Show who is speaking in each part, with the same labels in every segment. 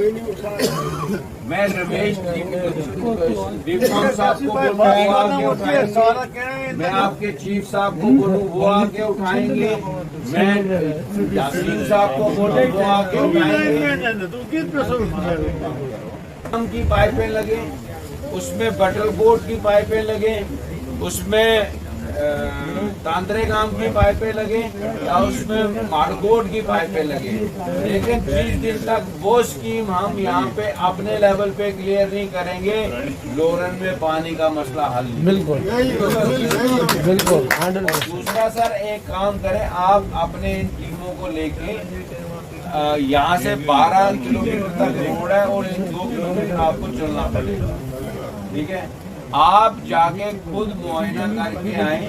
Speaker 1: मैं रमेश दीपक साहब को बोलूँ वो आके उठाएंगे, मैं आपके चीफ साहब को बोलूँ वो आके उठाएंगे, मैं यासीन साहब को बोलूँ वो आके उठाएंगे। की पाइपें लगे, उसमें बटल बोर्ड की पाइपें लगे, उसमें तांत्रिकाम की पाइपें लगे या उसमें मारकोट की पाइपें लगे, लेकिन 30 दिन तक वो स्कीम हम यहाँ पे अपने लेवल पे क्लियर नहीं करेंगे, लोरन में पानी का मसला हल नहीं।
Speaker 2: बिल्कुल बिल्कुल।
Speaker 1: दूसरा सर, एक काम करें, आप अपने इन टीमों को लेके यहाँ से 12 किलोमीटर तक रोड है और इन 2 किलोमीटर आपको चलना पड़ेगा, ठीक है। आप जाके खुद मुआयना करके आए,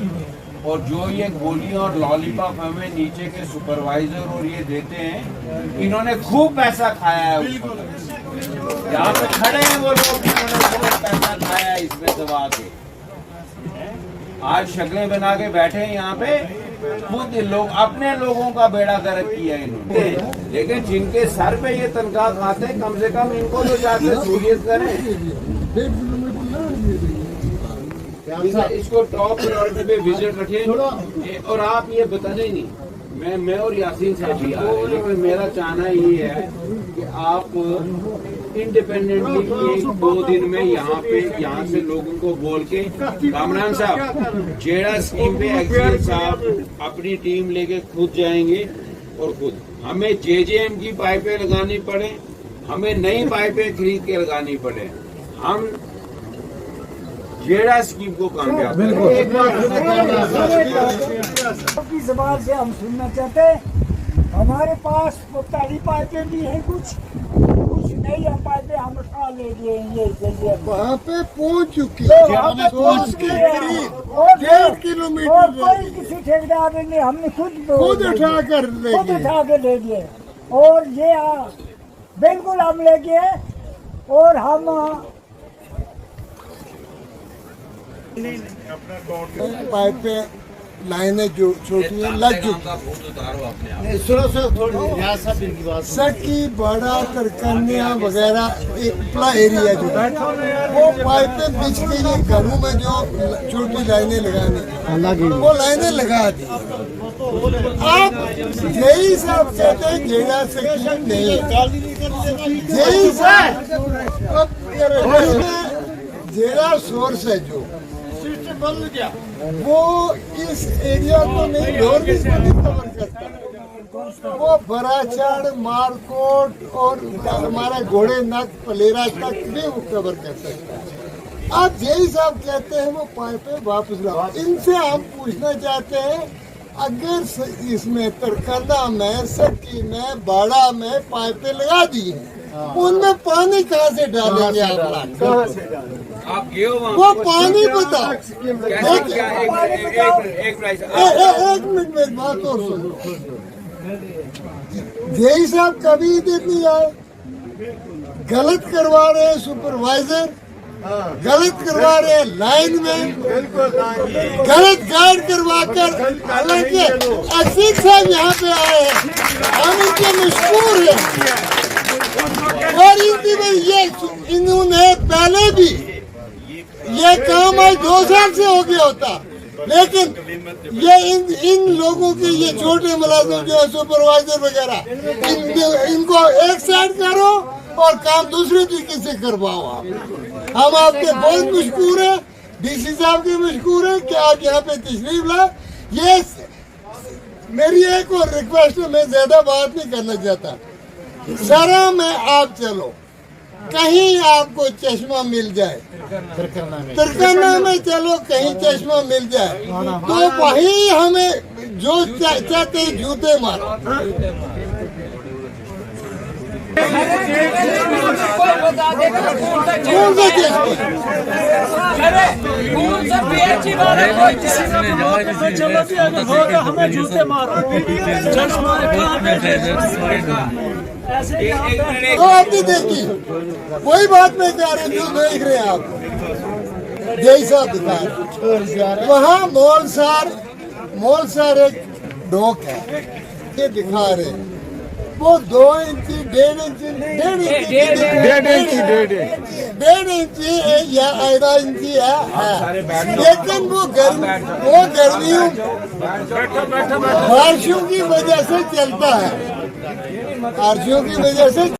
Speaker 1: और जो ये गोलियां और लॉलीपॉप हमें नीचे के सुपरवाइजर और ये देते हैं, इन्होंने खूब पैसा खाया है। यहाँ पे खड़े हैं वो लोग, इन्होंने खूब पैसा खाया है इसमें दबा के, आज शक्लें बना के बैठे हैं यहाँ पे, खुद लोग अपने लोगों का बेड़ा गर्क किया इन्होंने। लेकिन जिनके सर पे ये तनख्वाह खाते हैं, कम से कम इनको तो जाके सहूलियत करें। इसको टॉप प्रायोरिटी पे विजिट रखें, और आप ये बताने ही नहीं, मैं और यासीन साहब भी आ रहे हैं, लेकिन मेरा चाहना ये है कि आप इंडिपेंडेंटली 1-2 दिन में यहाँ से लोगों को बोल के, कामरान साहब जेड़ा स्कीम पे एक्सीएल साहब अपनी टीम लेके खुद जाएंगे, और खुद हमें जेजेएम की पाइपें लगानी पड़े, हमें नई पाइपें खरीद के लगानी पड़े, हम जेड़ा स्कीम को कामयाब
Speaker 3: की जबान से हम सुनना चाहते हैं। हमारे पास पहली पाइपें भी हैं, कुछ नई पाइपें हम उठा ले गए, ये
Speaker 2: वहाँ पे पहुँच चुकी
Speaker 3: है,
Speaker 2: 1.5 किलोमीटर
Speaker 3: कोई किसी ठेकेदार ने, हमने खुद
Speaker 2: उठा कर
Speaker 3: ले गए, और ये बिल्कुल हम ले गए, और हम
Speaker 2: पाइपें लाइनें जो छोटी हैं लग चुकी, सकी बड़ा तरकनिया वगैरह एक प्ला एरिया जो वो पाइपें बिछ के ये घरों में जो छोटी लाइनें लगानी, वो लाइनें लगा दी। आप यही सब कहते हैं जेड़ा स्कीम नहीं, यही सब जेड़ा सोर्स है जो वो इस एरिया को नहीं, कवर करता, वो बराचाड़, मारकोट और हमारा घोड़े नक पलेरा तक भी वो कवर कर सकता है। आप यही साहब कहते हैं वो पाइपें वापस लाओ। इनसे हम पूछना चाहते हैं, अगर इसमें तरकंदा में, सकी में, बाड़ा में पाइपें लगा दी हैं, उनमें पानी कहाँ से डालेंगे आप वो पानी बताओ। एक मिनट में बात और सुनो, यही साहब कभी इधर नहीं आए, गलत करवा रहे हैं सुपरवाइजर, गलत करवा रहे हैं लाइन में, गलत गाइड करवा कर, हालांकि असीक साहब यहाँ पे आए हैं, हम इनके मशहूर हैं, और इन्होंने पहले भी ये काम आज 2 साल से हो गया होता, लेकिन ये इन लोगों के ये छोटे मुलाजिम जो है सुपरवाइजर वगैरह, इनको एक साइड करो और काम दूसरे तरीके से करवाओ। हम आपके बहुत मशहूर है, डीसी साहब के मशहूर है कि आप यहाँ पे तशरीफ लाए। ये मेरी एक और रिक्वेस्ट है, मैं ज्यादा बात नहीं करना चाहता, सरा में आप चलो, कहीं आपको चश्मा मिल जाए, तरकना में चलो कहीं चश्मा मिल जाए, तो वहीं हमें जो चाहते जूते मारो।
Speaker 3: हमें जूते मारो,
Speaker 2: तो आपने देखी वही बात मैं कह रही थी, देख रहे हैं आप, यही साहब दिखा रहे वहाँ मोल सार एक डॉक है, ये दिखा रहे वो 2 इंची 1.5 इंची 1.5 इंची या 1.5 इंची है लेकिन वो गर्मियों बारिशों की वजह से चलता है, बारिशों की वजह से